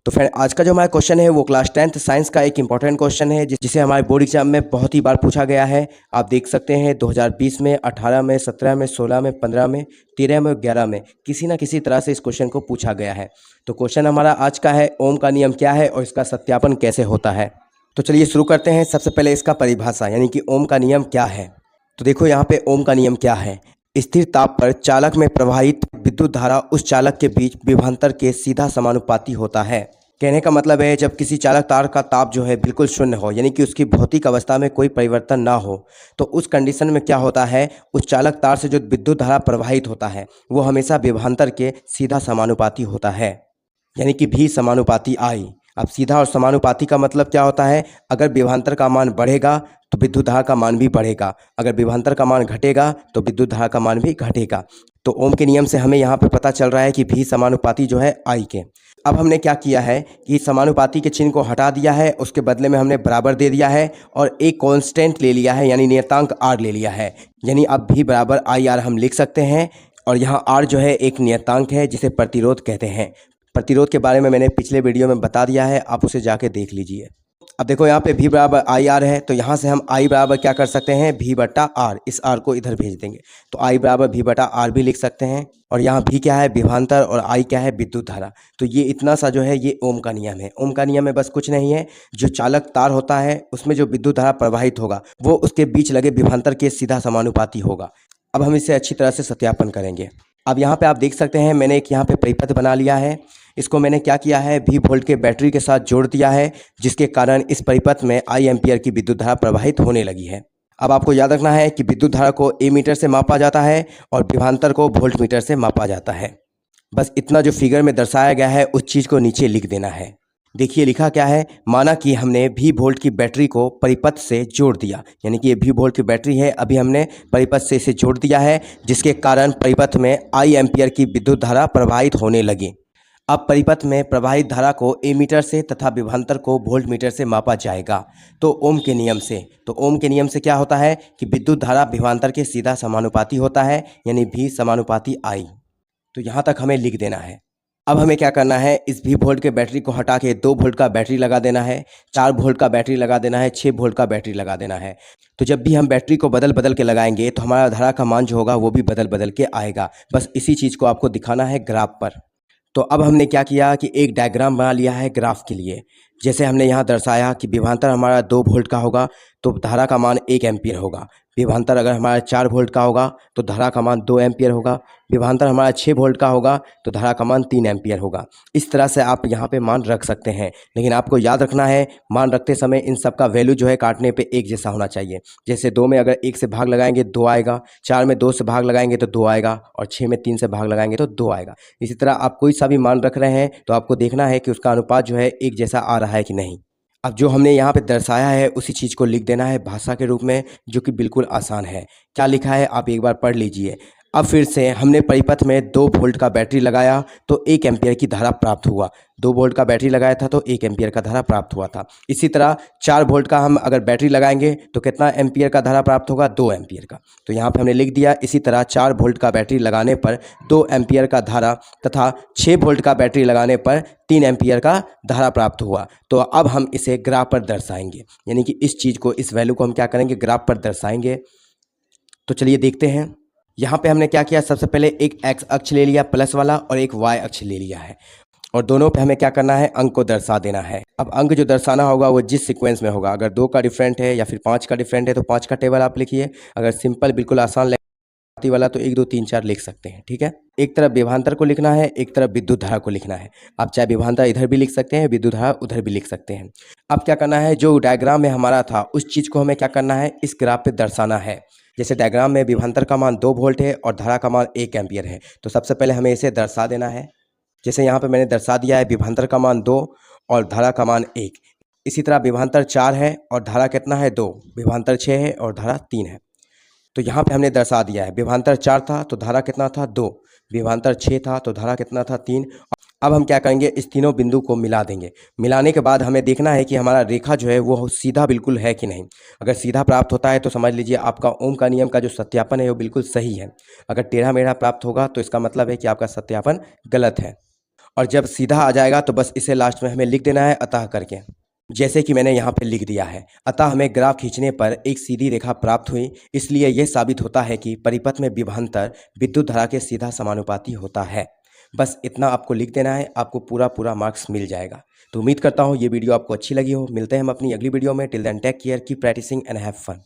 तो फ्रेंड आज का जो हमारा क्वेश्चन है वो क्लास 10th साइंस का एक इंपॉर्टेंट क्वेश्चन है जिसे हमारे बोर्ड एग्जाम में बहुत ही बार पूछा गया है। आप देख सकते हैं 2020 में, 18 में, 17 में, 16 में, 15 में, 13 में और 11 में किसी ना किसी तरह से इस क्वेश्चन को पूछा गया है। तो क्वेश्चन हमारा आज का है, ओम का नियम क्या है और इसका सत्यापन कैसे होता है। तो चलिए शुरू करते हैं। सबसे पहले इसका परिभाषा यानी कि ओम का नियम क्या है। तो देखो यहाँ पे ओम का नियम क्या है। स्थिर ताप पर चालक में प्रवाहित विद्युत धारा उस चालक के बीच विभवांतर के सीधा समानुपाती होता है। कहने का मतलब है जब किसी चालक तार का ताप जो है बिल्कुल शून्य हो यानी कि उसकी भौतिक अवस्था में कोई परिवर्तन ना हो, तो उस कंडीशन में क्या होता है, उस चालक तार से जो विद्युत धारा प्रवाहित होता है वो हमेशा विभवांतर के सीधा समानुपाती होता है, यानी कि भी समानुपाती आई। अब सीधा और समानुपाती का मतलब क्या होता है, अगर विभवांतर का मान बढ़ेगा तो विद्युत धारा का मान भी बढ़ेगा, अगर विभवांतर का मान घटेगा तो विद्युत धारा का मान भी घटेगा। तो ओम के नियम से हमें यहाँ पे पता चल रहा है कि भी समानुपाती जो है आई के। अब हमने क्या किया है कि समानुपाती के चिन्ह को हटा दिया है, उसके बदले में हमने बराबर दे दिया है और एक कांस्टेंट ले लिया है यानी नियतांक आर ले लिया है। यानी अब भी बराबर आई आर हम लिख सकते हैं और यहाँ आर जो है एक नियतांक है जिसे प्रतिरोध कहते हैं। प्रतिरोध के बारे में मैंने पिछले वीडियो में बता दिया है, आप उसे जाके देख लीजिए। अब देखो यहाँ पे भी बराबर आई आर है, तो यहाँ से हम आई बराबर क्या कर सकते हैं, भी बटा आर, इस आर को इधर भेज देंगे तो आई बराबर भी बटा आर भी लिख सकते हैं। और यहाँ भी क्या है, विभवांतर, और आई क्या है, विद्युत धारा। तो ये इतना सा जो है ये ओम का नियम है। ओम का नियम में बस कुछ नहीं है, जो चालक तार होता है उसमें जो विद्युत धारा प्रवाहित होगा वो उसके बीच लगे विभवांतर के सीधा समानुपाती होगा। अब हम इसे अच्छी तरह से सत्यापन करेंगे। अब यहाँ पे आप देख सकते हैं मैंने एक यहाँ पे परिपथ बना लिया है। इसको मैंने क्या किया है, भी वोल्ट के बैटरी के साथ जोड़ दिया है, जिसके कारण इस परिपथ में आई एम्पियर की विद्युत धारा प्रवाहित होने लगी है। अब आपको याद रखना है कि विद्युत धारा को ए मीटर से मापा जाता है और विभवांतर को वोल्ट मीटर से मापा जाता है। बस इतना जो फिगर में दर्शाया गया है उस चीज़ को नीचे लिख देना है। देखिए लिखा क्या है, माना कि हमने भी वोल्ट की बैटरी को परिपथ से जोड़ दिया, यानी कि ये भी वोल्ट की बैटरी है, अभी हमने परिपथ से इसे जोड़ दिया है, जिसके कारण परिपथ में आई एम्पियर की विद्युत धारा प्रवाहित होने लगी। अब परिपथ में प्रवाहित धारा को ए मीटर से तथा विभवांतर को वोल्ट मीटर से मापा जाएगा। तो ओम के नियम से, क्या होता है कि विद्युत धारा विभवांतर के सीधा समानुपाती होता है, यानी भी समानुपाती आई। तो यहाँ तक हमें लिख देना है। अब हमें क्या करना है, इस भी वोल्ट के बैटरी को हटा के 2 वोल्ट का बैटरी लगा देना है, 4 वोल्ट का बैटरी लगा देना है, 6 वोल्ट का बैटरी लगा देना है। तो जब भी हम बैटरी को बदल बदल के लगाएंगे तो हमारा धारा का मान जो होगा वो भी बदल बदल के आएगा। बस इसी चीज़ को आपको दिखाना है ग्राफ पर। तो अब हमने क्या किया कि एक डायग्राम बना लिया है ग्राफ के लिए। जैसे हमने यहाँ दर्शाया कि विभवांतर हमारा 2 वोल्ट का होगा तो धारा का मान 1 एम्पियर होगा। विभवांतर अगर हमारा 4 वोल्ट का होगा तो धारा का मान 2 एम्पियर होगा। विभवांतर हमारा 6 वोल्ट का होगा तो धारा का मान 3 एम्पियर होगा। इस तरह से आप यहाँ पे मान रख सकते हैं, लेकिन आपको याद रखना है मान रखते समय इन सब का वैल्यू जो है काटने पे एक जैसा होना चाहिए। जैसे 2 में अगर 1 से भाग लगाएंगे 2 आएगा, 4 में 2 से भाग लगाएंगे तो 2 आएगा, और 6 में 3 से भाग लगाएंगे तो 2 आएगा। इसी तरह आप कोई सा भी मान रख रहे हैं तो आपको देखना है कि उसका अनुपात जो है एक जैसा आ रहा है कि नहीं। अब जो हमने यहाँ पे दर्शाया है उसी चीज़ को लिख देना है भाषा के रूप में, जो कि बिल्कुल आसान है। क्या लिखा है आप एक बार पढ़ लीजिए। अब फिर से हमने परिपथ में 2 वोल्ट का बैटरी लगाया तो 1 एम्पियर की धारा प्राप्त हुआ। 2 वोल्ट का बैटरी लगाया था तो 1 एम्पियर का धारा प्राप्त हुआ था। इसी तरह 4 वोल्ट का हम अगर बैटरी लगाएंगे तो कितना एम्पियर का धारा प्राप्त होगा, 2 एम्पियर का। तो यहाँ पे हमने लिख दिया। इसी तरह 4 वोल्ट का बैटरी लगाने पर 2 एम्पियर का धारा तथा 6 वोल्ट का बैटरी लगाने पर 3 एम्पियर का धारा प्राप्त हुआ। तो अब हम इसे ग्राफ पर दर्शाएंगे, यानी कि इस चीज़ को, इस वैल्यू को हम क्या करेंगे, ग्राफ पर दर्शाएंगे। तो चलिए देखते हैं। यहाँ पे हमने क्या किया, सबसे पहले एक एक्स अक्ष ले लिया प्लस वाला और एक वाई अक्ष ले लिया है, और दोनों पे हमें क्या करना है, अंक को दर्शा देना है। अब अंक जो दर्शाना होगा वो जिस सीक्वेंस में होगा, अगर 2 का डिफरेंट है या फिर 5 का डिफरेंट है तो 5 का टेबल आप लिखिए। अगर सिंपल बिल्कुल आसान वाला तो 1 2 3 4 लिख सकते हैं, ठीक है। एक तरफ विभवांतर को लिखना है, एक तरफ विद्युत धारा को लिखना है। आप चाहे विभवांतर इधर भी लिख सकते हैं, विद्युत धारा उधर भी लिख सकते हैं। अब क्या करना है, जो डायग्राम में हमारा था उस चीज़ को हमें क्या करना है, इस ग्राफ पे दर्शाना है। जैसे डायग्राम में विभवांतर का मान 2 वोल्ट है और धारा का मान 1 एम्पियर है, तो सबसे पहले हमें इसे दर्शा देना है। जैसे यहाँ पे मैंने दर्शा दिया है, विभवांतर का मान 2 और धारा का मान 1। इसी तरह विभवांतर 4 है और धारा कितना है, 2। विभवांतर 6 है और धारा 3 है। तो यहाँ पे हमने दर्शा दिया है, विभवांतर 4 था तो धारा कितना था, 2। विभवांतर 6 था तो धारा कितना था, 3। अब हम क्या करेंगे, इस तीनों बिंदु को मिला देंगे। मिलाने के बाद हमें देखना है कि हमारा रेखा जो है वो सीधा बिल्कुल है कि नहीं। अगर सीधा प्राप्त होता है तो समझ लीजिए आपका ओम का नियम का जो सत्यापन है वो बिल्कुल सही है। अगर टेढ़ा मेढ़ा प्राप्त होगा तो इसका मतलब है कि आपका सत्यापन गलत है। और जब सीधा आ जाएगा तो बस इसे लास्ट में हमें लिख देना है अतः करके, जैसे कि मैंने यहाँ पे लिख दिया है। अतः हमें ग्राफ खींचने पर एक सीधी रेखा प्राप्त हुई, इसलिए यह साबित होता है कि परिपथ में विभवांतर विद्युत धारा के सीधा समानुपाती होता है। बस इतना आपको लिख देना है, आपको पूरा मार्क्स मिल जाएगा। तो उम्मीद करता हूँ ये वीडियो आपको अच्छी लगी हो। मिलते हैं हम अपनी अगली वीडियो में। Till then take care, keep practising and have fun.